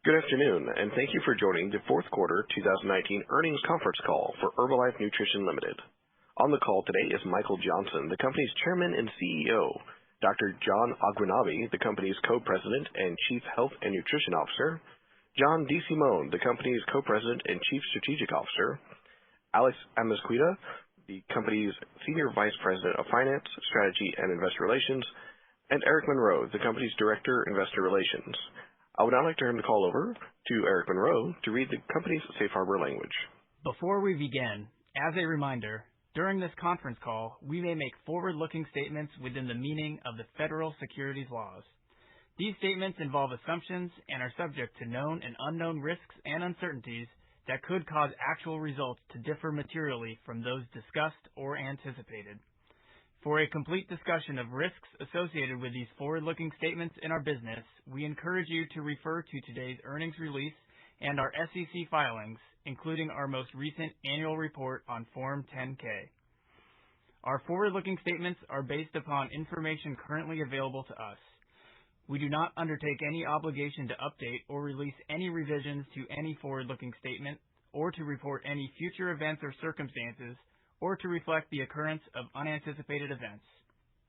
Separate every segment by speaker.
Speaker 1: Good afternoon, and thank you for joining the fourth quarter 2019 earnings conference call for Herbalife Nutrition Limited. On the call today is Michael Johnson, the company's Chairman and CEO, Dr. John Agwunobi, the company's Co-President and Chief Health and Nutrition Officer, John DeSimone, the company's Co-President and Chief Strategic Officer, Alex Amezquita, the company's Senior Vice President of Finance, Strategy, and Investor Relations, and Eric Monroe, the company's Director, Investor Relations. I would now like to turn the call over to Eric Monroe to read the company's safe harbor language.
Speaker 2: Before we begin, as a reminder, during this conference call, we may make forward-looking statements within the meaning of the federal securities laws. These statements involve assumptions and are subject to known and unknown risks and uncertainties that could cause actual results to differ materially from those discussed or anticipated. For a complete discussion of risks associated with these forward-looking statements in our business, we encourage you to refer to today's earnings release and our SEC filings, including our most recent annual report on Form 10-K. Our forward-looking statements are based upon information currently available to us. We do not undertake any obligation to update or release any revisions to any forward-looking statement or to report any future events or circumstances or to reflect the occurrence of unanticipated events.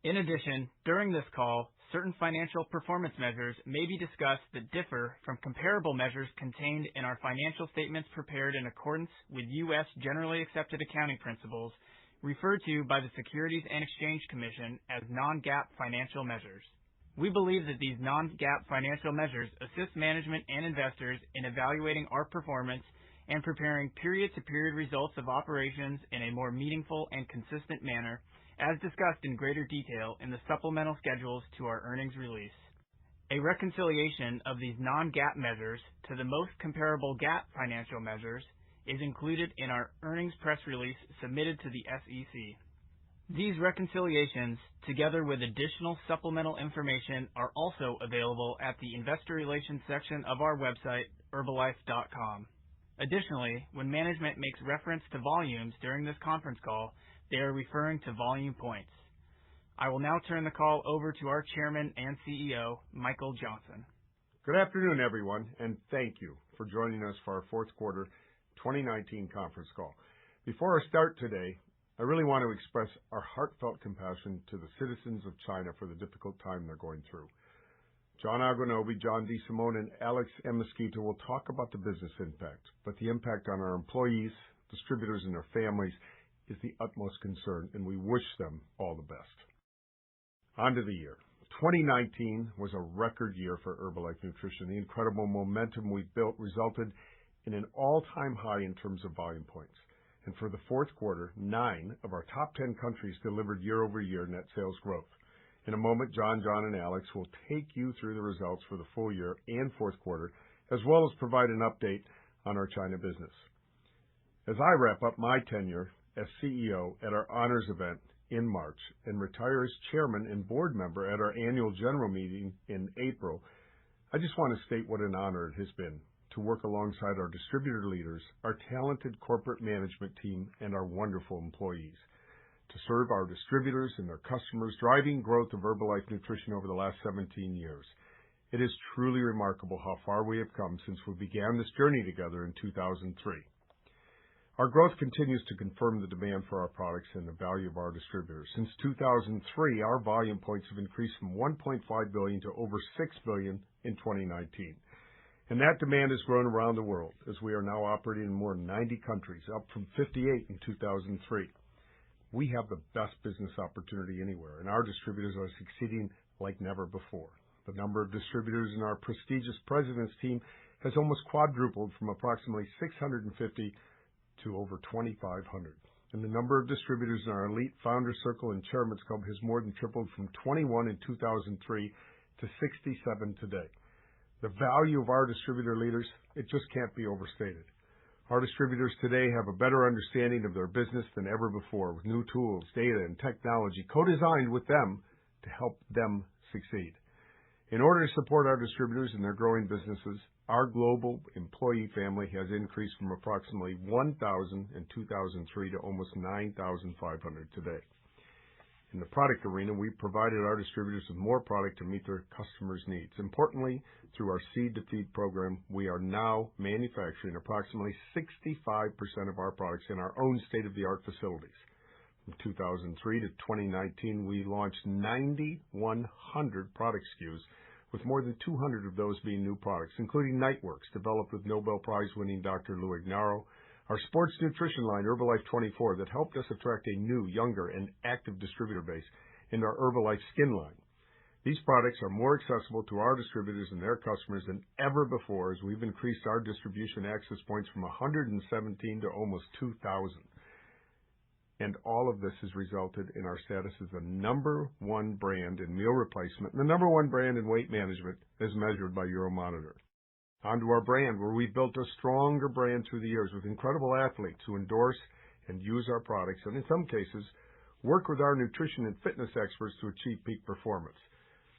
Speaker 2: In addition, during this call, certain financial performance measures may be discussed that differ from comparable measures contained in our financial statements prepared in accordance with U.S. generally accepted accounting principles, referred to by the Securities and Exchange Commission as non-GAAP financial measures. We believe that these non-GAAP financial measures assist management and investors in evaluating our performance and preparing period-to-period results of operations in a more meaningful and consistent manner, as discussed in greater detail in the supplemental schedules to our earnings release. A reconciliation of these non-GAAP measures to the most comparable GAAP financial measures is included in our earnings press release submitted to the SEC. These reconciliations, together with additional supplemental information, are also available at the Investor Relations section of our website, Herbalife.com. Additionally, when management makes reference to volumes during this conference call, they are referring to volume points. I will now turn the call over to our Chairman and CEO, Michael Johnson.
Speaker 3: Good afternoon, everyone, and thank you for joining us for our fourth quarter 2019 conference call. Before I start today, I really want to express our heartfelt compassion to the citizens of China for the difficult time they're going through. John Agwunobi, John DeSimone, and Alex Amezquita will talk about the business impact, but the impact on our employees, distributors, and their families is the utmost concern, and we wish them all the best. On to the year. 2019 was a record year for Herbalife Nutrition. The incredible momentum we built resulted in an all-time high in terms of volume points. And for the fourth quarter, 9 of our top 10 countries delivered year-over-year net sales growth. In a moment, John, and Alex will take you through the results for the full year and fourth quarter, as well as provide an update on our China business. As I wrap up my tenure as CEO at our honors event in March and retire as chairman and board member at our annual general meeting in April, I just want to state what an honor it has been to work alongside our distributor leaders, our talented corporate management team, and our wonderful employees. To serve our distributors and their customers, driving growth of Herbalife Nutrition over the last 17 years. It is truly remarkable how far we have come since we began this journey together in 2003. Our growth continues to confirm the demand for our products and the value of our distributors. Since 2003, our volume points have increased from 1.5 billion to over 6 billion in 2019. And that demand has grown around the world as we are now operating in more than 90 countries, up from 58 in 2003. We have the best business opportunity anywhere, and our distributors are succeeding like never before. The number of distributors in our prestigious president's team has almost quadrupled from approximately 650 to over 2,500. And the number of distributors in our elite founder circle and chairman's club has more than tripled from 21 in 2003 to 67 today. The value of our distributor leaders, it just can't be overstated. Our distributors today have a better understanding of their business than ever before, with new tools, data, and technology co-designed with them to help them succeed. In order to support our distributors and their growing businesses, our global employee family has increased from approximately 1,000 in 2003 to almost 9,500 today. In the product arena, we provided our distributors with more product to meet their customers' needs. Importantly, through our Seed to Feed program, we are now manufacturing approximately 65% of our products in our own state-of-the-art facilities. From 2003 to 2019, we launched 9,100 product SKUs, with more than 200 of those being new products, including Nightworks, developed with Nobel Prize-winning Dr. Lou Ignarro, our sports nutrition line, Herbalife 24, that helped us attract a new, younger, and active distributor base, and our Herbalife skin line. These products are more accessible to our distributors and their customers than ever before, as we've increased our distribution access points from 117 to almost 2,000. And all of this has resulted in our status as the number one brand in meal replacement and the number one brand in weight management as measured by Euromonitor. Onto our brand, where we've built a stronger brand through the years with incredible athletes who endorse and use our products, and in some cases, work with our nutrition and fitness experts to achieve peak performance.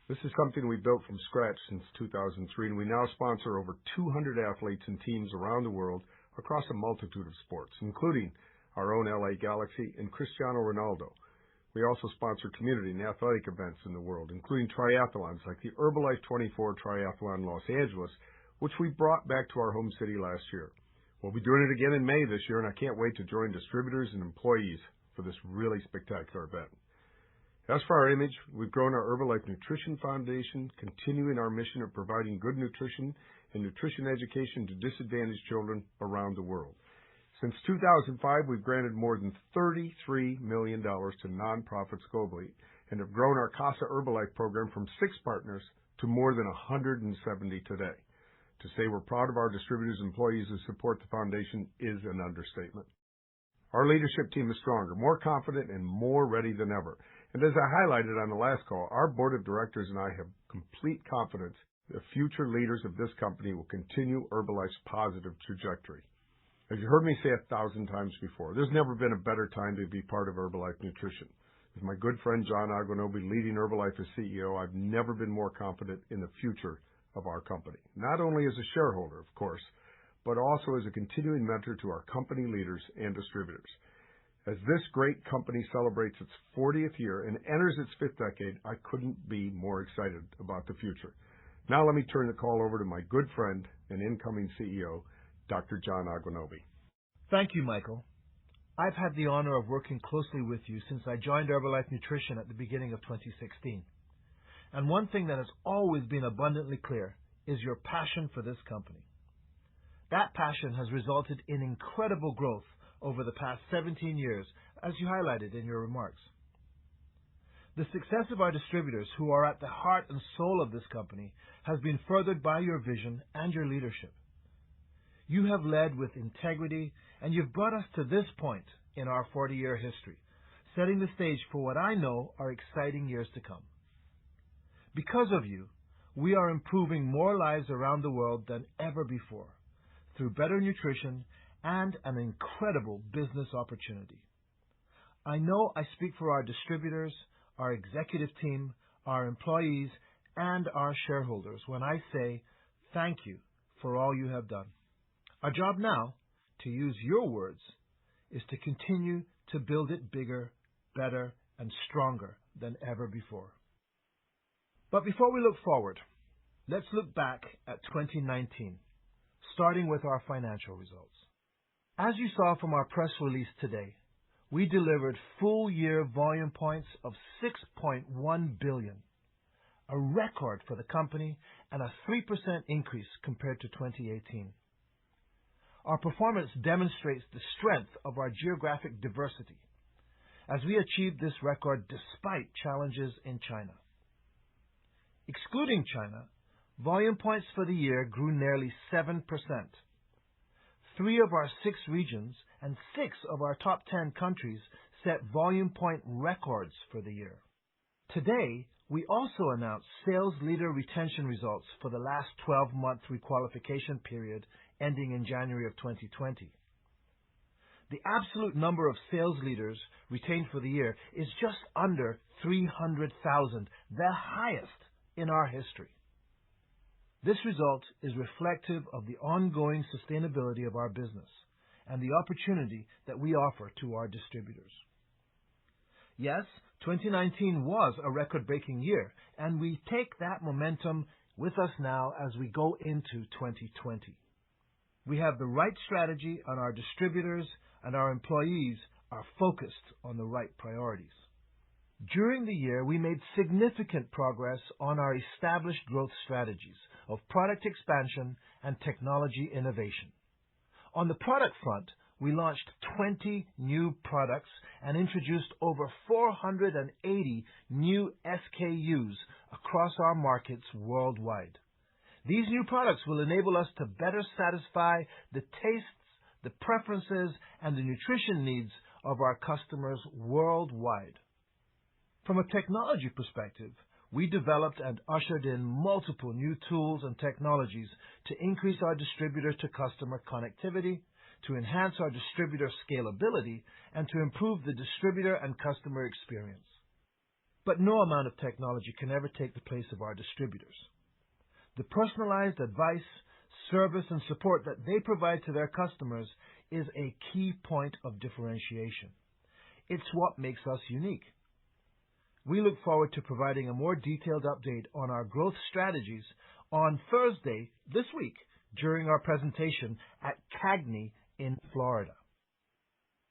Speaker 3: This is something we built from scratch since 2003, and we now sponsor over 200 athletes and teams around the world across a multitude of sports, including our own LA Galaxy and Cristiano Ronaldo. We also sponsor community and athletic events in the world, including triathlons like the Herbalife 24 Triathlon Los Angeles, which we brought back to our home city last year. We'll be doing it again in May this year, and I can't wait to join distributors and employees for this really spectacular event. As for our image, we've grown our Herbalife Nutrition Foundation, continuing our mission of providing good nutrition and nutrition education to disadvantaged children around the world. Since 2005, we've granted more than $33 million to nonprofits globally and have grown our Casa Herbalife program from 6 partners to more than 170 today. To say we're proud of our distributors and employees who support the foundation is an understatement. Our leadership team is stronger, more confident, and more ready than ever. And as I highlighted on the last call, our board of directors and I have complete confidence the future leaders of this company will continue Herbalife's positive trajectory. As you heard me say 1,000 times before, there's never been a better time to be part of Herbalife Nutrition. With my good friend John Aguanobi leading Herbalife as CEO, I've never been more confident in the future of our company, not only as a shareholder, of course, but also as a continuing mentor to our company leaders and distributors. As this great company celebrates its 40th year and enters its 5th decade, I couldn't be more excited about the future. Now let me turn the call over to my good friend and incoming CEO, Dr. John Aguanobi.
Speaker 4: Thank you, Michael. I've had the honor of working closely with you since I joined Herbalife Nutrition at the beginning of 2016. And one thing that has always been abundantly clear is your passion for this company. That passion has resulted in incredible growth over the past 17 years, as you highlighted in your remarks. The success of our distributors, who are at the heart and soul of this company, has been furthered by your vision and your leadership. You have led with integrity, and you've brought us to this point in our 40-year history, setting the stage for what I know are exciting years to come. Because of you, we are improving more lives around the world than ever before, through better nutrition and an incredible business opportunity. I know I speak for our distributors, our executive team, our employees, and our shareholders when I say thank you for all you have done. Our job now, to use your words, is to continue to build it bigger, better, and stronger than ever before. But before we look forward, let's look back at 2019, starting with our financial results. As you saw from our press release today, we delivered full-year volume points of 6.1 billion, a record for the company and a 3% increase compared to 2018. Our performance demonstrates the strength of our geographic diversity, as we achieved this record despite challenges in China. Excluding China, volume points for the year grew nearly 7%. 3 of our 6 regions and 6 of our top 10 countries set volume point records for the year. Today, we also announced sales leader retention results for the last 12-month requalification period ending in January of 2020. The absolute number of sales leaders retained for the year is just under 300,000, the highest in our history. This result is reflective of the ongoing sustainability of our business and the opportunity that we offer to our distributors. Yes, 2019 was a record-breaking year, and we take that momentum with us now as we go into 2020. We have the right strategy, and our distributors and our employees are focused on the right priorities. During the year, we made significant progress on our established growth strategies of product expansion and technology innovation. On the product front, we launched 20 new products and introduced over 480 new SKUs across our markets worldwide. These new products will enable us to better satisfy the tastes, the preferences, and the nutrition needs of our customers worldwide. From a technology perspective, we developed and ushered in multiple new tools and technologies to increase our distributor-to-customer connectivity, to enhance our distributor scalability, and to improve the distributor and customer experience. But no amount of technology can ever take the place of our distributors. The personalized advice, service, and support that they provide to their customers is a key point of differentiation. It's what makes us unique. We look forward to providing a more detailed update on our growth strategies on Thursday this week during our presentation at CAGNY in Florida.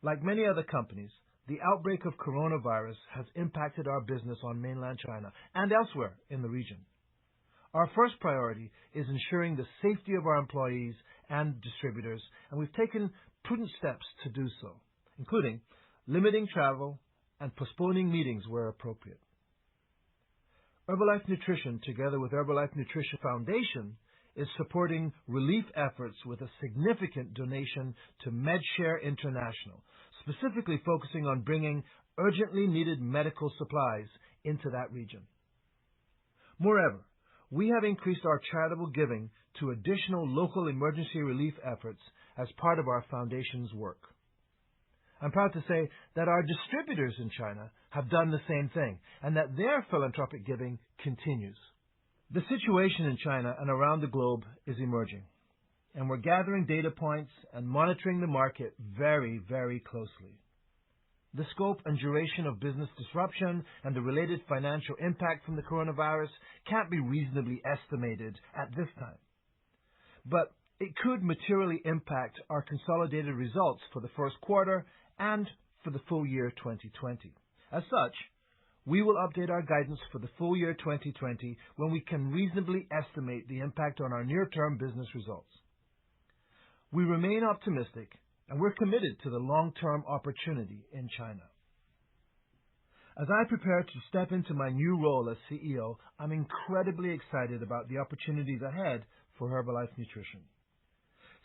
Speaker 4: Like many other companies, the outbreak of coronavirus has impacted our business on mainland China and elsewhere in the region. Our first priority is ensuring the safety of our employees and distributors, and we've taken prudent steps to do so, including limiting travel and postponing meetings where appropriate. Herbalife Nutrition, together with Herbalife Nutrition Foundation, is supporting relief efforts with a significant donation to MedShare International, specifically focusing on bringing urgently needed medical supplies into that region. Moreover, we have increased our charitable giving to additional local emergency relief efforts as part of our foundation's work. I'm proud to say that our distributors in China have done the same thing, and that their philanthropic giving continues. The situation in China and around the globe is emerging, and we're gathering data points and monitoring the market very, very closely. The scope and duration of business disruption and the related financial impact from the coronavirus can't be reasonably estimated at this time. But it could materially impact our consolidated results for the first quarter and for the full year 2020. As such, we will update our guidance for the full year 2020 when we can reasonably estimate the impact on our near-term business results. We remain optimistic, and we're committed to the long-term opportunity in China. As I prepare to step into my new role as CEO, I'm incredibly excited about the opportunities ahead for Herbalife Nutrition.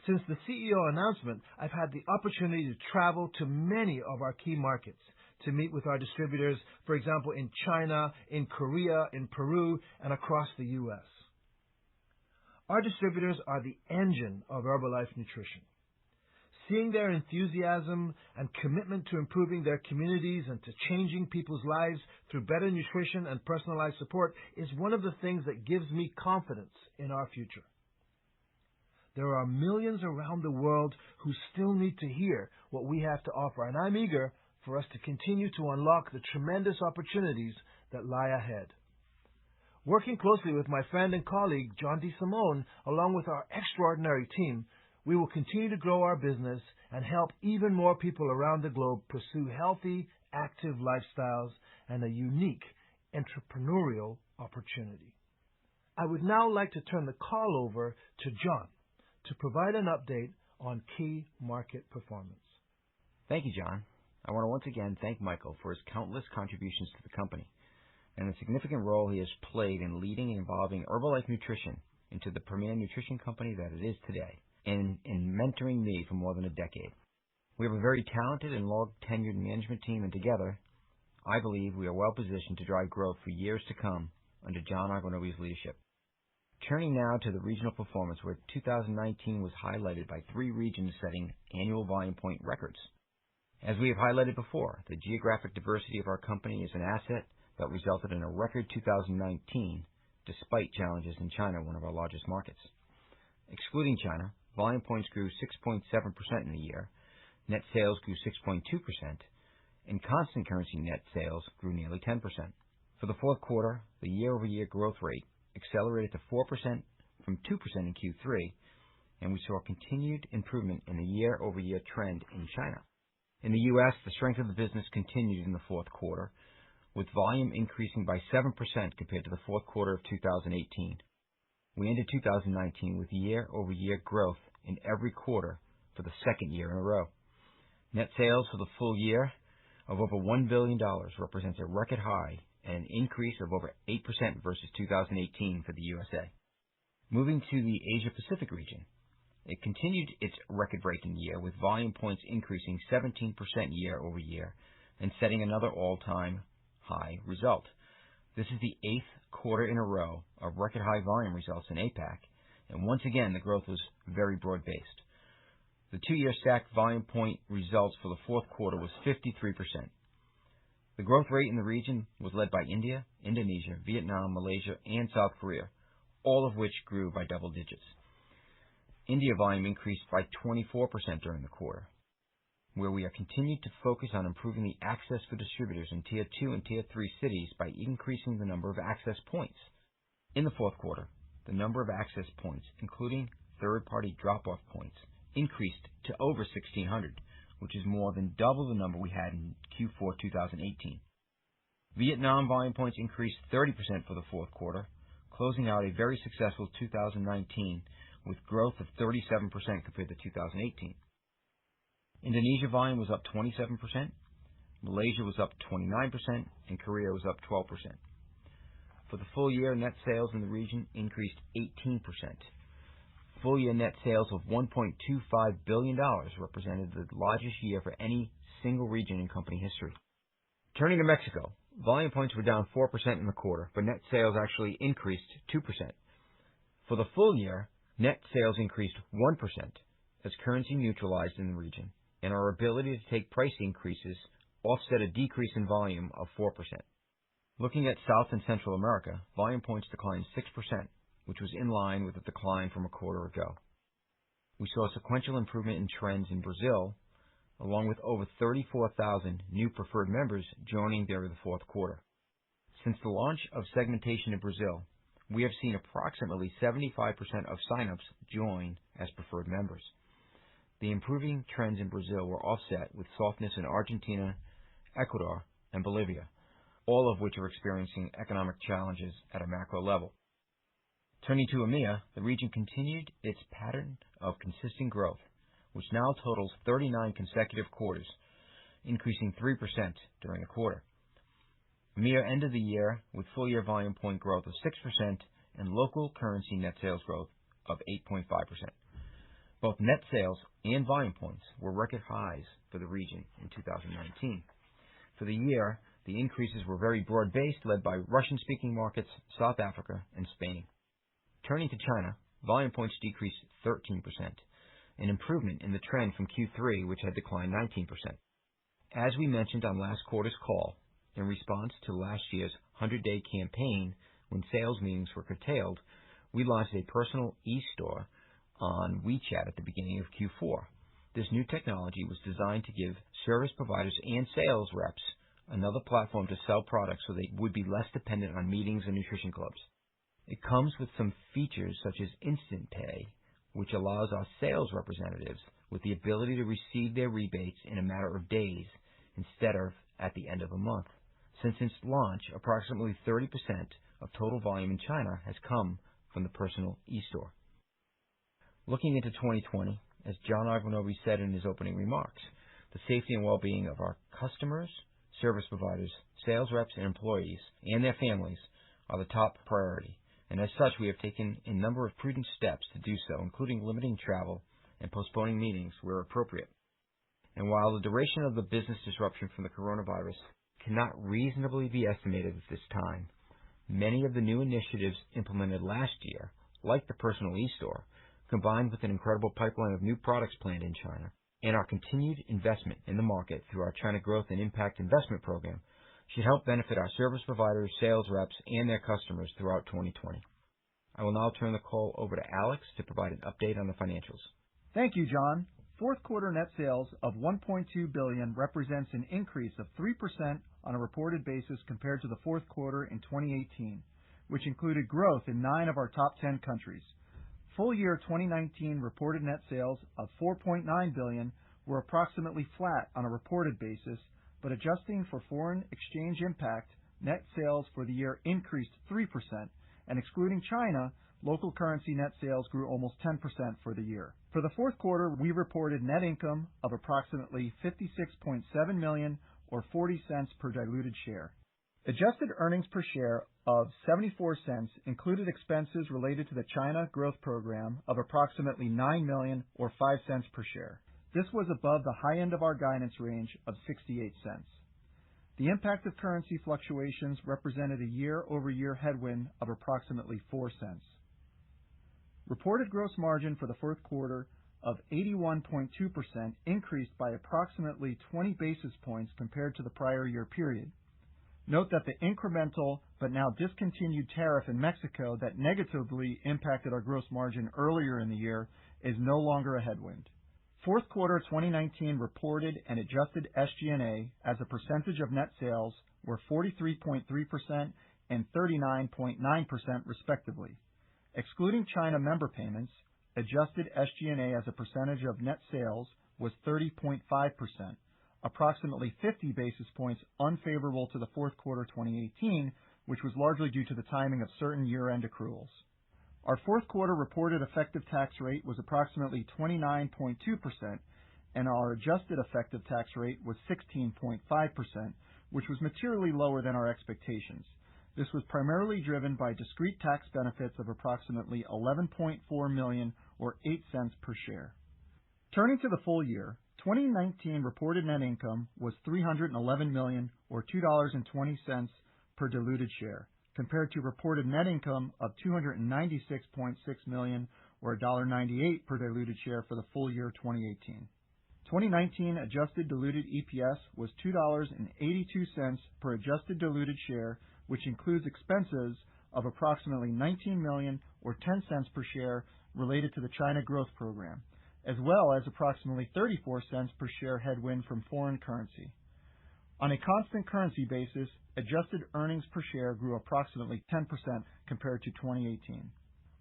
Speaker 4: Since the CEO announcement, I've had the opportunity to travel to many of our key markets to meet with our distributors, for example, in China, in Korea, in Peru, and across the U.S. Our distributors are the engine of Herbalife Nutrition. Seeing their enthusiasm and commitment to improving their communities and to changing people's lives through better nutrition and personalized support is one of the things that gives me confidence in our future. There are millions around the world who still need to hear what we have to offer, and I'm eager for us to continue to unlock the tremendous opportunities that lie ahead. Working closely with my friend and colleague, John DeSimone, along with our extraordinary team, we will continue to grow our business and help even more people around the globe pursue healthy, active lifestyles and a unique entrepreneurial opportunity. I would now like to turn the call over to John to provide an update on key market performance.
Speaker 5: Thank you, John. I want to once again thank Michael for his countless contributions to the company and the significant role he has played in leading and evolving Herbalife Nutrition into the premier nutrition company that it is today, and in mentoring me for more than a decade. We have a very talented and long-tenured management team, and together, I believe we are well positioned to drive growth for years to come under John Agwanobi's leadership. Turning now to the regional performance, where 2019 was highlighted by 3 regions setting annual volume point records. As we have highlighted before, the geographic diversity of our company is an asset that resulted in a record 2019, despite challenges in China, one of our largest markets. Excluding China, volume points grew 6.7% in the year, net sales grew 6.2%, and constant currency net sales grew nearly 10%. For the fourth quarter, the year-over-year growth rate accelerated to 4% from 2% in Q3, and we saw continued improvement in the year-over-year trend in China. In the U.S., the strength of the business continued in the fourth quarter, with volume increasing by 7% compared to the fourth quarter of 2018. We ended 2019 with year-over-year growth in every quarter for the second year in a row. Net sales for the full year of over $1 billion represents a record high and an increase of over 8% versus 2018 for the USA. Moving to the Asia-Pacific region, it continued its record-breaking year with volume points increasing 17% year-over-year and setting another all-time high result. This is the 8th quarter in a row of record-high volume results in APAC, and once again the growth was very broad-based. The two-year stacked volume point results for the fourth quarter was 53%. The growth rate in the region was led by India, Indonesia, Vietnam, Malaysia, and South Korea, all of which grew by double digits. India volume increased by 24% during the quarter, where we are continued to focus on improving the access for distributors in Tier 2 and Tier 3 cities by increasing the number of access points. In the fourth quarter, the number of access points, including third-party drop-off points, increased to over 1,600, which is more than double the number we had in Q4 2018. Vietnam volume points increased 30% for the fourth quarter, closing out a very successful 2019 with growth of 37% compared to 2018. Indonesia volume was up 27%, Malaysia was up 29%, and Korea was up 12%. For the full year, net sales in the region increased 18%. Full year net sales of $1.25 billion represented the largest year for any single region in company history. Turning to Mexico, volume points were down 4% in the quarter, but net sales actually increased 2%. For the full year, net sales increased 1% as currency neutralized in the region, and our ability to take price increases offset a decrease in volume of 4%. Looking at South and Central America, volume points declined 6%, which was in line with the decline from a quarter ago. We saw sequential improvement in trends in Brazil, along with over 34,000 new preferred members joining during the fourth quarter. Since the launch of segmentation in Brazil, we have seen approximately 75% of signups join as preferred members. The improving trends in Brazil were offset with softness in Argentina, Ecuador, and Bolivia, all of which are experiencing economic challenges at a macro level. Turning to EMEA, the region continued its pattern of consistent growth, which now totals 39 consecutive quarters, increasing 3% during the quarter. EMEA ended the year with full-year volume point growth of 6% and local currency net sales growth of 8.5%. Both net sales and volume points were record highs for the region in 2019. For the year, the increases were very broad-based, led by Russian-speaking markets, South Africa, and Spain. Turning to China, volume points decreased 13%, an improvement in the trend from Q3, which had declined 19%. As we mentioned on last quarter's call, in response to last year's 100-day campaign, when sales meetings were curtailed, we launched a personal e-store on WeChat at the beginning of Q4. This new technology was designed to give service providers and sales reps another platform to sell products so they would be less dependent on meetings and nutrition clubs. It comes with some features such as Instant Pay, which allows our sales representatives with the ability to receive their rebates in a matter of days instead of at the end of a month. Since its launch, approximately 30% of total volume in China has come from the personal e-store. Looking into 2020, as John Ivanovi said in his opening remarks, the safety and well-being of our customers, service providers, sales reps, and employees, and their families are the top priority. And as such, we have taken a number of prudent steps to do so, including limiting travel and postponing meetings where appropriate. And while the duration of the business disruption from the coronavirus cannot reasonably be estimated at this time, many of the new initiatives implemented last year, like the personal e-store, combined with an incredible pipeline of new products planned in China, and our continued investment in the market through our China Growth and Impact Investment Program, should help benefit our service providers, sales reps, and their customers throughout 2020. I will now turn the call over to Alex to provide an update on the financials.
Speaker 6: Thank you, John. Fourth quarter net sales of $1.2 billion represents an increase of 3% on a reported basis compared to the fourth quarter in 2018, which included growth in 9 of our top 10 countries. Full year 2019 reported net sales of $4.9 billion were approximately flat on a reported basis, but adjusting for foreign exchange impact, net sales for the year increased 3%, and excluding China, local currency net sales grew almost 10% for the year. For the fourth quarter, we reported net income of approximately $56.7 million or 40 cents per diluted share. Adjusted earnings per share of 74 cents included expenses related to the China Growth Program of approximately $9 million or 5 cents per share. This was above the high end of our guidance range of 68 cents. The impact of currency fluctuations represented a year-over-year headwind of approximately 4 cents. Reported gross margin for the fourth quarter of 81.2% increased by approximately 20 basis points compared to the prior year period. Note that the incremental but now discontinued tariff in Mexico that negatively impacted our gross margin earlier in the year is no longer a headwind. Fourth quarter 2019 reported and adjusted SG&A as a percentage of net sales were 43.3% and 39.9% respectively. Excluding China member payments, adjusted SG&A as a percentage of net sales was 30.5%, approximately 50 basis points unfavorable to the fourth quarter 2018, which was largely due to the timing of certain year-end accruals. Our fourth quarter reported effective tax rate was approximately 29.2%, and our adjusted effective tax rate was 16.5%, which was materially lower than our expectations. This was primarily driven by discrete tax benefits of approximately $11.4 million or 8 cents per share. Turning to the full year, 2019 reported net income was $311 million or $2.20 per diluted share, compared to reported net income of $296.6 million or $1.98 per diluted share for the full year 2018. 2019 adjusted diluted EPS was $2.82 per adjusted diluted share, which includes expenses of approximately $19 million or 10 cents per share related to the China Growth Program, as well as approximately 34 cents per share headwind from foreign currency. On a constant currency basis, adjusted earnings per share grew approximately 10% compared to 2018.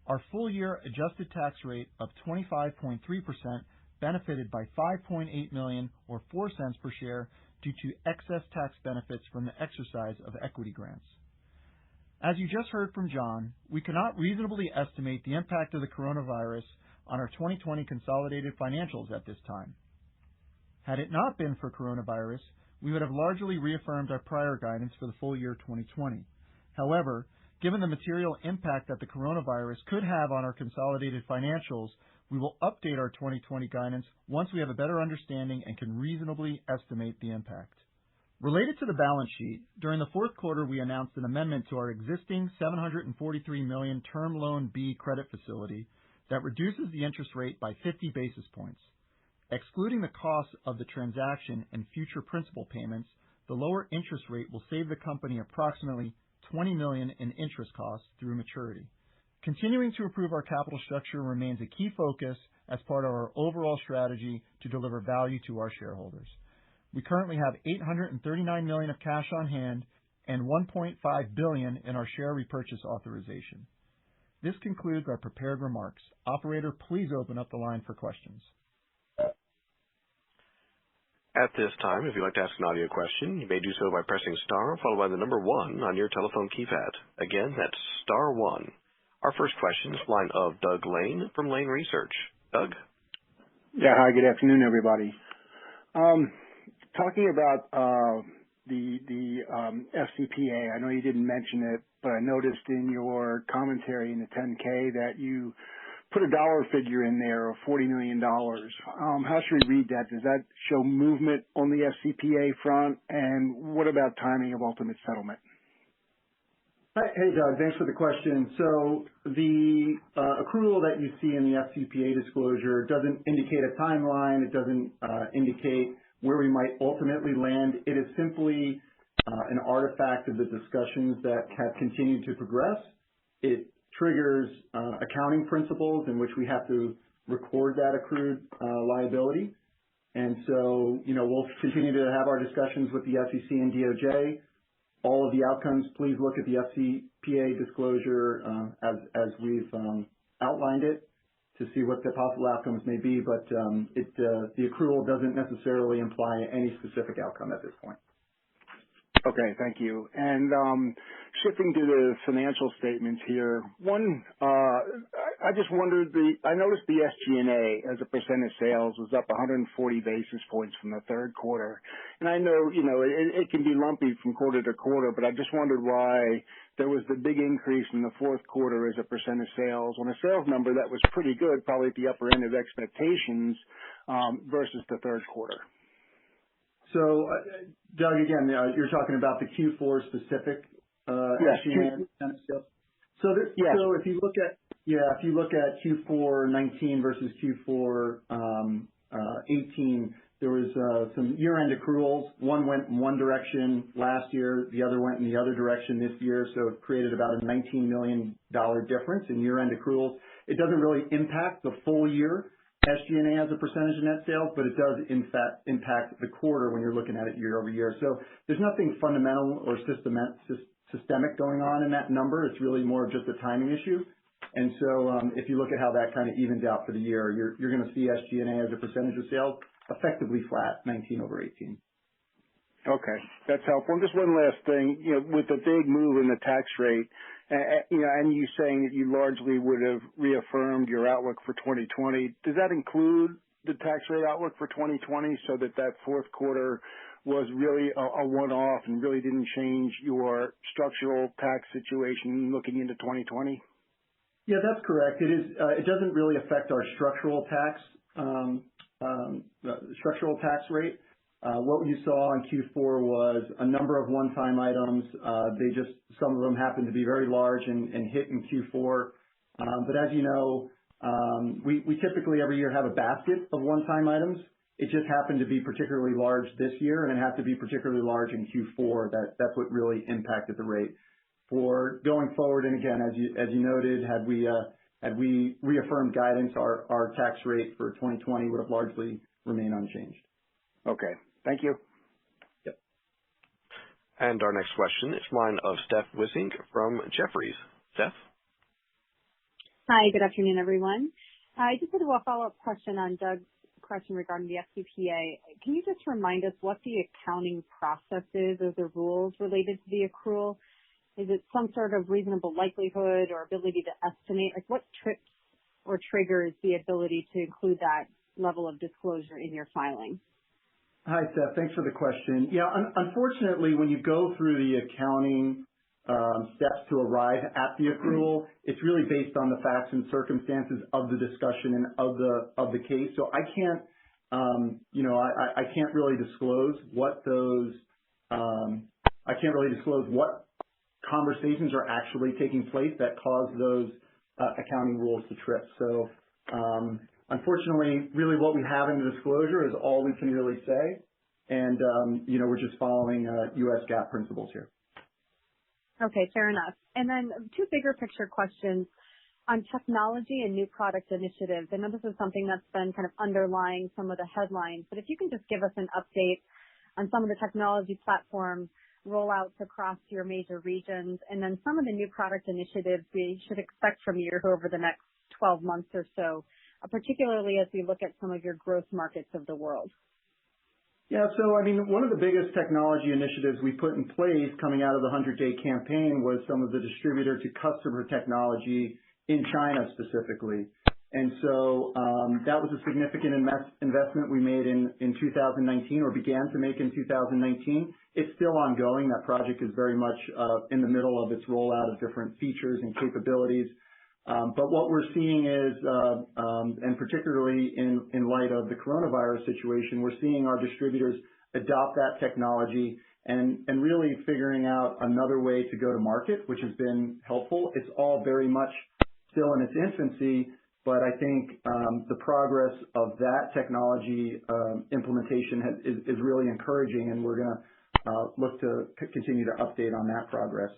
Speaker 6: Our full year adjusted tax rate of 25.3% benefited by $5.8 million or 4 cents per share due to excess tax benefits from the exercise of equity grants. As you just heard from John, we cannot reasonably estimate the impact of the coronavirus on our 2020 consolidated financials at this time. Had it not been for coronavirus, we would have largely reaffirmed our prior guidance for the full year 2020. However, given the material impact that the coronavirus could have on our consolidated financials, we will update our 2020 guidance once we have a better understanding and can reasonably estimate the impact. Related to the balance sheet, during the fourth quarter we announced an amendment to our existing $743 million Term Loan B credit facility that reduces the interest rate by 50 basis points. Excluding the costs of the transaction and future principal payments, the lower interest rate will save the company approximately $20 million in interest costs through maturity. Continuing to improve our capital structure remains a key focus as part of our overall strategy to deliver value to our shareholders. We currently have $839 million of cash on hand and $1.5 billion in our share repurchase authorization. This concludes our prepared remarks. Operator, please open up the line for questions.
Speaker 1: At this time, if you'd like to ask an audio question, you may do so by pressing star followed by the number 1 on your telephone keypad. Again, that's star 1. Our first question is the line of Doug Lane from Lane Research. Doug?
Speaker 7: Yeah, hi, good afternoon, everybody. Talking about the FCPA, I know you didn't mention it, but I noticed in your commentary in the 10K that you put a dollar figure in there of $40 million. How should we read that? Does that show movement on the FCPA front? And what about timing of ultimate settlement?
Speaker 6: Hey, Doug, thanks for the question. So the accrual that you see in the FCPA disclosure doesn't indicate a timeline. It doesn't indicate where we might ultimately land. It is simply an artifact of the discussions that have continued to progress. It triggers accounting principles in which we have to
Speaker 8: record that accrued liability. And so, we'll continue to have our discussions with the SEC and DOJ. All of the outcomes, please look at the FCPA disclosure as we've outlined it to see what the possible outcomes may be. But the accrual doesn't necessarily imply any specific outcome at this point.
Speaker 7: Okay, thank you. And shifting to the financial statements here, I just wondered, I noticed the SG&A as a percent of sales was up 140 basis points from the third quarter. And I know, it can be lumpy from quarter to quarter, but I just wondered why there was the big increase in the fourth quarter as a percent of sales on a sales number that was pretty good, probably at the upper end of expectations versus the third quarter.
Speaker 8: So, Doug, again, you're talking about the Q4 specific SG&A. So if you look at Q4 19 versus Q4 18, there was some year-end accruals. One went in one direction last year, the other went in the other direction this year, so it created about a $19 million difference in year-end accruals. It doesn't really impact the full year SG&A as a percentage of net sales, but it does in fact impact the quarter when you're looking at it year over year. So there's nothing fundamental or systemic going on in that number. It's really more of just a timing issue. And so if you look at how that kind of evens out for the year, you're going to see SG&A as a percentage of sales effectively flat, 19 over 18.
Speaker 7: Okay, that's helpful. And just one last thing, with the big move in the tax rate, and you saying that you largely would have reaffirmed your outlook for 2020, does that include the tax rate outlook for 2020 so that fourth quarter was really a one-off and really didn't change your structural tax situation looking into 2020?
Speaker 8: Yeah, that's correct. It doesn't really affect our structural tax rate. What you saw in Q4 was a number of one-time items. Some of them happened to be very large and hit in Q4. But as you know, we typically every year have a basket of one-time items. It just happened to be particularly large this year, and it had to be particularly large in Q4. That's what really impacted the rate. For going forward, and again, as you noted, had we reaffirmed guidance, our tax rate for 2020 would have largely remained unchanged.
Speaker 7: Okay. Thank you.
Speaker 8: Yep.
Speaker 1: And our next question is line of Steph Wissink from Jefferies. Steph?
Speaker 9: Hi, good afternoon, everyone. I just had a follow-up question on Doug's question regarding the FCPA. Can you just remind us what the accounting process is or the rules related to the accrual? Is it some sort of reasonable likelihood or ability to estimate? Like what trips or triggers the ability to include that level of disclosure in your filing?
Speaker 8: Hi, Steph. Thanks for the question. Yeah, unfortunately, when you go through the accounting steps to arrive at the accrual, it's really based on the facts and circumstances of the discussion and of the case. So I can't, I can't really disclose what what conversations are actually taking place that cause those accounting rules to trip. So unfortunately, really what we have in the disclosure is all we can really say. And, we're just following U.S. GAAP principles here.
Speaker 9: Okay, fair enough. And then two bigger picture questions on technology and new product initiatives. I know this is something that's been kind of underlying some of the headlines, but if you can just give us an update on some of the technology platform rollouts across your major regions, and then some of the new product initiatives we should expect from you over the next 12 months or so, particularly as we look at some of your growth markets of the world.
Speaker 8: Yeah, so one of the biggest technology initiatives we put in place coming out of the 100-day campaign was some of the distributor to customer technology in China specifically. And so that was a significant investment we made in 2019 or began to make in 2019. It's still ongoing. That project is very much in the middle of its rollout of different features and capabilities. But what we're seeing is, and particularly in light of the coronavirus situation, we're seeing our distributors adopt that technology and really figuring out another way to go to market, which has been helpful. It's all very much still in its infancy, but I think the progress of that technology implementation is really encouraging, and we're going to look to continue to update on that progress.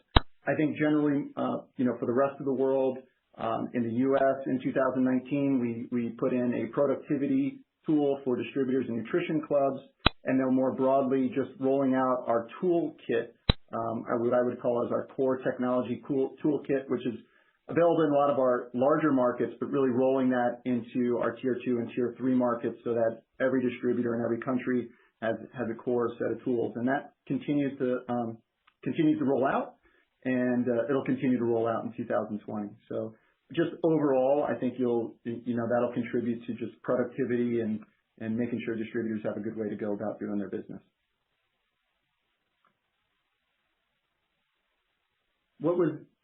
Speaker 8: I think generally, for the rest of the world, In the U.S. in 2019, we put in a productivity tool for distributors and nutrition clubs, and then more broadly, just rolling out our toolkit, what I would call as our core technology toolkit, which is available in a lot of our larger markets, but really rolling that into our tier 2 and tier 3 markets so that every distributor in every country has a core set of tools. And that continues to roll out, and it'll continue to roll out in 2020. So just overall, I think that'll contribute to just productivity and making sure distributors have a good way to go about doing their business.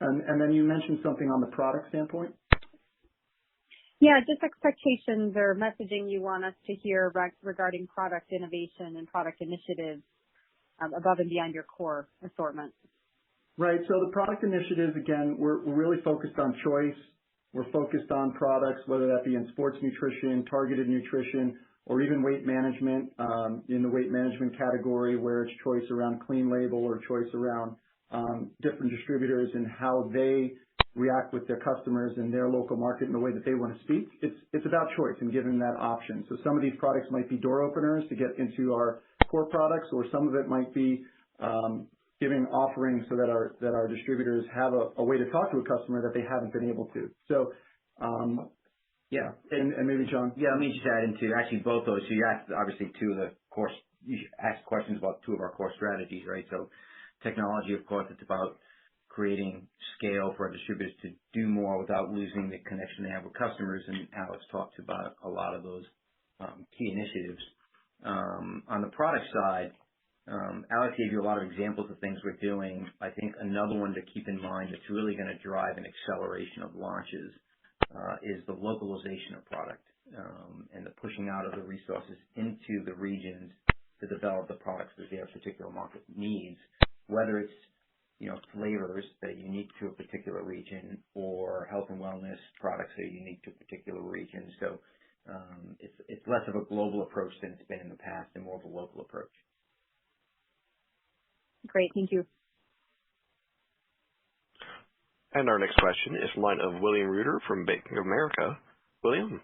Speaker 8: And then you mentioned something on the product standpoint?
Speaker 9: Yeah, just expectations or messaging you want us to hear regarding product innovation and product initiatives above and beyond your core assortment.
Speaker 8: Right. So the product initiatives, again, we're really focused on choice. We're focused on products, whether that be in sports nutrition, targeted nutrition, or even weight management, in the weight management category where it's choice around clean label or choice around different distributors and how they react with their customers in their local market in the way that they want to speak. It's about choice and giving that option. So some of these products might be door openers to get into our core products, or some of it might be giving offerings so that our distributors have a way to talk to a customer that they haven't been able to. So, yeah, and maybe John.
Speaker 5: Yeah, let me just add into actually both those. So you asked obviously you asked questions about two of our core strategies, right? So technology, of course, it's about creating scale for our distributors to do more without losing the connection they have with customers. And Alex talked about a lot of those key initiatives. On the product side, Alex gave you a lot of examples of things we're doing. I think another one to keep in mind that's really going to drive an acceleration of launches is the localization of product and the pushing out of the resources into the regions to develop the products that their particular market needs, whether it's flavors that are unique to a particular region or health and wellness products that are unique to a particular region. So it's less of a global approach than it's been in the past and more of a local approach.
Speaker 9: Great, thank you.
Speaker 1: And our next question is from the line of William Reuter from Bank of America. William?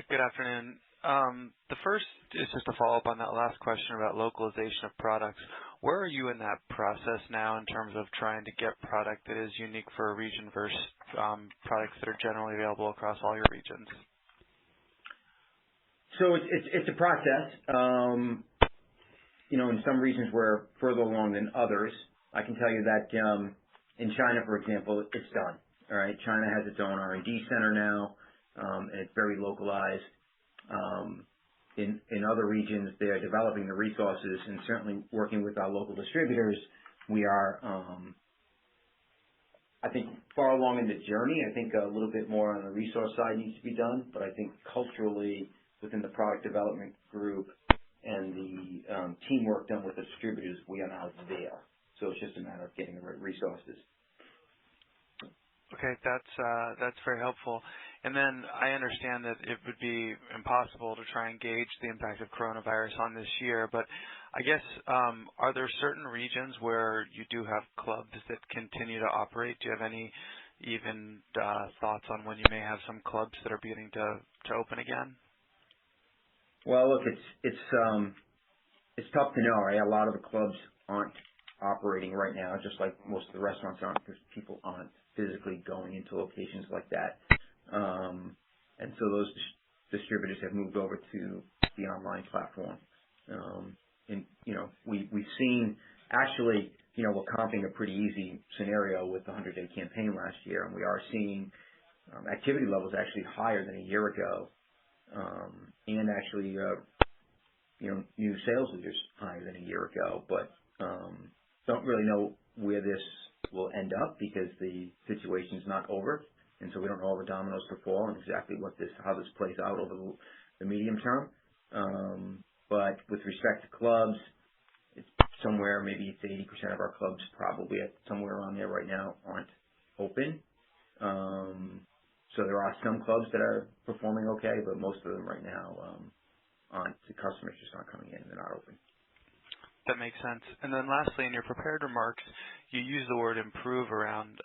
Speaker 10: Good afternoon. The first is just a follow-up on that last question about localization of products. Where are you in that process now in terms of trying to get product that is unique for a region versus products that are generally available across all your regions?
Speaker 5: So it's a process. In some regions we're further along than others. I can tell you that in China, for example, it's done. All right, China has its own R&D center now, and it's very localized. In other regions, they are developing the resources, and certainly working with our local distributors, we are, I think, far along in the journey. I think a little bit more on the resource side needs to be done, but I think culturally within the product development group and the teamwork done with the distributors, we are now there. So it's just a matter of getting the right resources.
Speaker 10: Okay, that's very helpful. And then I understand that it would be impossible to try and gauge the impact of coronavirus on this year, but I guess are there certain regions where you do have clubs that continue to operate? Do you have any even thoughts on when you may have some clubs that are beginning to open again?
Speaker 5: Well, look, it's tough to know, right? A lot of the clubs aren't operating right now, just like most of the restaurants aren't, because people aren't physically going into locations like that. And so those distributors have moved over to the online platform. And, we've seen actually, we're comping a pretty easy scenario with the 100-day campaign last year, and we are seeing activity levels actually higher than a year ago. And actually, new sales leaders higher than a year ago, but don't really know where this will end up because the situation's not over, and so we don't know all the dominoes to fall and exactly how this plays out over the medium term. But with respect to clubs, it's somewhere, maybe it's 80% of our clubs probably somewhere around there right now aren't open. So there are some clubs that are performing okay, but most of them right now aren't. The customers just aren't coming in. They're not open.
Speaker 10: That makes sense. And then lastly, in your prepared remarks, you use the word improve around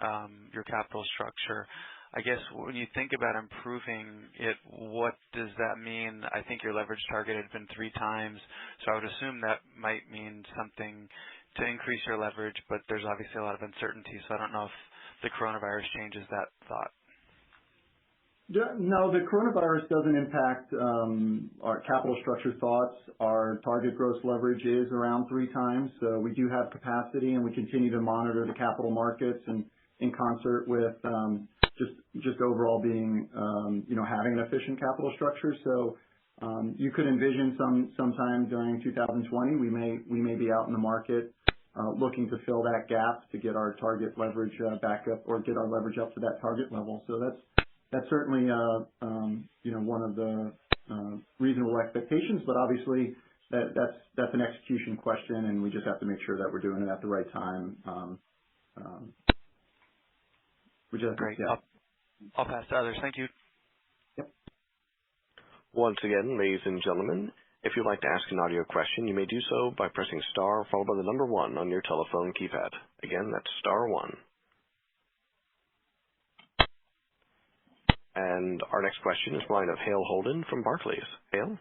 Speaker 10: your capital structure. I guess when you think about improving it, what does that mean? I think your leverage target had been 3 times, so I would assume that might mean something to increase your leverage, but there's obviously a lot of uncertainty, so I don't know if the coronavirus changes that thought.
Speaker 8: No, the coronavirus doesn't impact our capital structure thoughts. Our target gross leverage is around 3 times, so we do have capacity, and we continue to monitor the capital markets and in concert with just overall being, having an efficient capital structure. So you could envision sometime during 2020, we may be out in the market looking to fill that gap to get our target leverage back up or get our leverage up to that target level. So that's certainly one of the reasonable expectations, but obviously that's an execution question, and we just have to make sure that we're doing it at the right time.
Speaker 10: Great. Yeah. I'll pass to others. Thank you.
Speaker 8: Yep.
Speaker 1: Once again, ladies and gentlemen, if you'd like to ask an audio question, you may do so by pressing star followed by the number 1 on your telephone keypad. Again, that's star 1. And our next question is the line of Hale Holden from Barclays. Hale?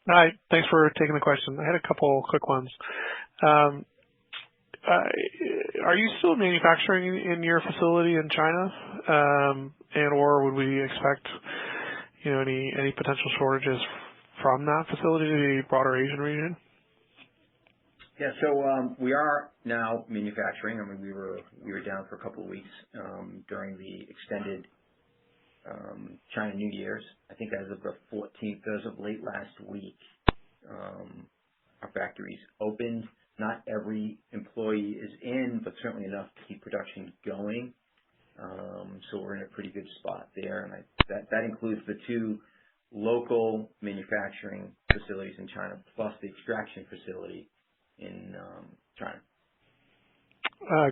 Speaker 11: Hi. Thanks for taking the question. I had a couple quick ones. Are you still manufacturing in your facility in China? And/or would we expect, any potential shortages from that facility to the broader Asian region?
Speaker 5: Yeah, so we are now manufacturing. I mean, we were down for a couple of weeks during the extended China New Year's. I think as of the 14th, as of late last week, our factories opened. Not every employee is in, but certainly enough to keep production going. So we're in a pretty good spot there, and that includes the 2 local manufacturing facilities in China, plus the extraction facility in China.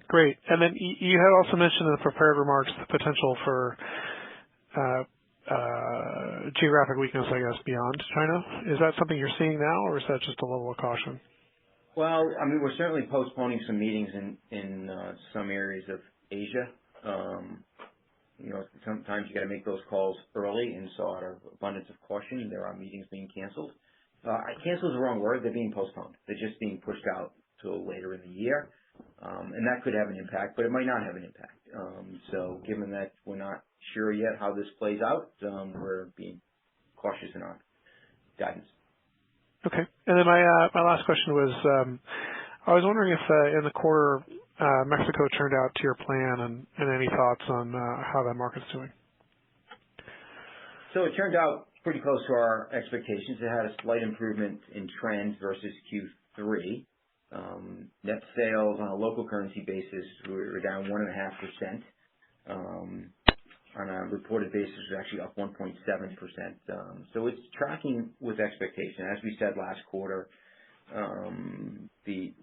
Speaker 11: Great. And then you had also mentioned in the prepared remarks the potential for geographic weakness, I guess, beyond China. Is that something you're seeing now, or is that just a level of caution?
Speaker 5: Well, I mean, we're certainly postponing some meetings in some areas of Asia. Sometimes you got to make those calls early, and so out of abundance of caution, there are meetings being canceled. Canceled is the wrong word. They're being postponed. They're just being pushed out till later in the year, and that could have an impact, but it might not have an impact. So given that we're not sure yet how this plays out, we're being cautious in our guidance.
Speaker 11: Okay. And then my last question was, I was wondering if in the quarter Mexico turned out to your plan, and any thoughts on how that market's doing?
Speaker 5: So it turned out pretty close to our expectations. It had a slight improvement in trends versus Q3. Net sales on a local currency basis were down 1.5%. On a reported basis, it was actually up 1.7%. So it's tracking with expectation. As we said last quarter, the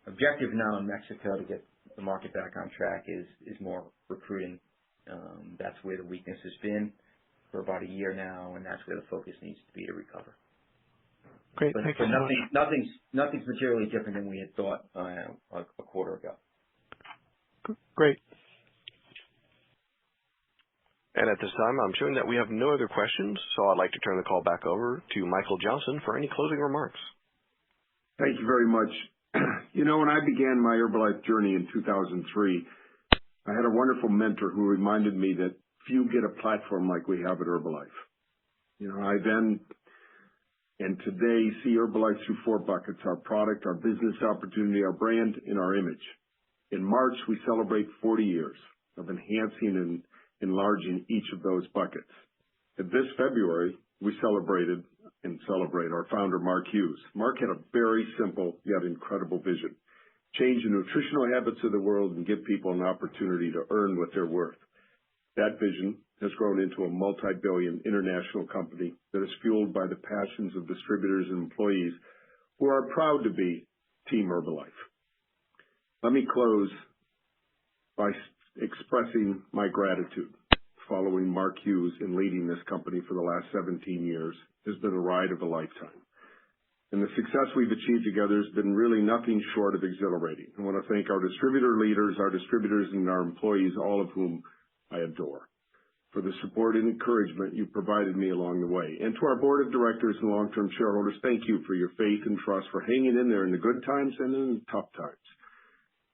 Speaker 5: objective now in Mexico to get the market back on track is more recruiting. That's where the weakness has been for about a year now, and that's where the focus needs to be to recover.
Speaker 11: Great.
Speaker 5: But
Speaker 11: Thank you so much.
Speaker 5: Nothing's materially different than we had thought a quarter ago.
Speaker 11: Great.
Speaker 1: And at this time, I'm showing that we have no other questions, so I'd like to turn the call back over to Michael Johnson for any closing remarks.
Speaker 3: Thank you very much. When I began my Herbalife journey in 2003, I had a wonderful mentor who reminded me that few get a platform like we have at Herbalife. I then and today see Herbalife through 4 buckets: our product, our business opportunity, our brand, and our image. In March, we celebrate 40 years of enhancing and enlarging each of those buckets. And this February, we celebrate our founder, Mark Hughes. Mark had a very simple yet incredible vision: change the nutritional habits of the world and give people an opportunity to earn what they're worth. That vision has grown into a multi-billion international company that is fueled by the passions of distributors and employees who are proud to be Team Herbalife. Let me close by expressing my gratitude. following Mark Hughes in leading this company for the last 17 years has been a ride of a lifetime. And the success we've achieved together has been really nothing short of exhilarating. I want to thank our distributor leaders, our distributors, and our employees, all of whom I adore, for the support and encouragement you provided me along the way. And to our board of directors and long-term shareholders, thank you for your faith and trust, for hanging in there in the good times and in the tough times.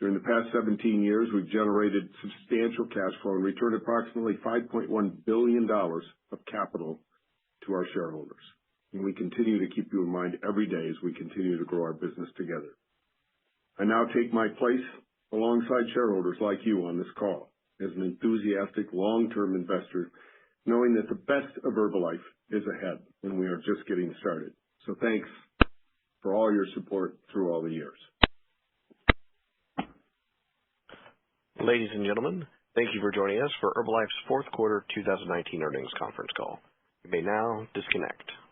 Speaker 3: During the past 17 years, we've generated substantial cash flow and returned approximately $5.1 billion of capital to our shareholders. And we continue to keep you in mind every day as we continue to grow our business together. I now take my place alongside shareholders like you on this call as an enthusiastic long-term investor, knowing that the best of Herbalife is ahead and we are just getting started. So thanks for all your support through all the years.
Speaker 1: Ladies and gentlemen, thank you for joining us for Herbalife's fourth quarter 2019 earnings conference call. You may now disconnect.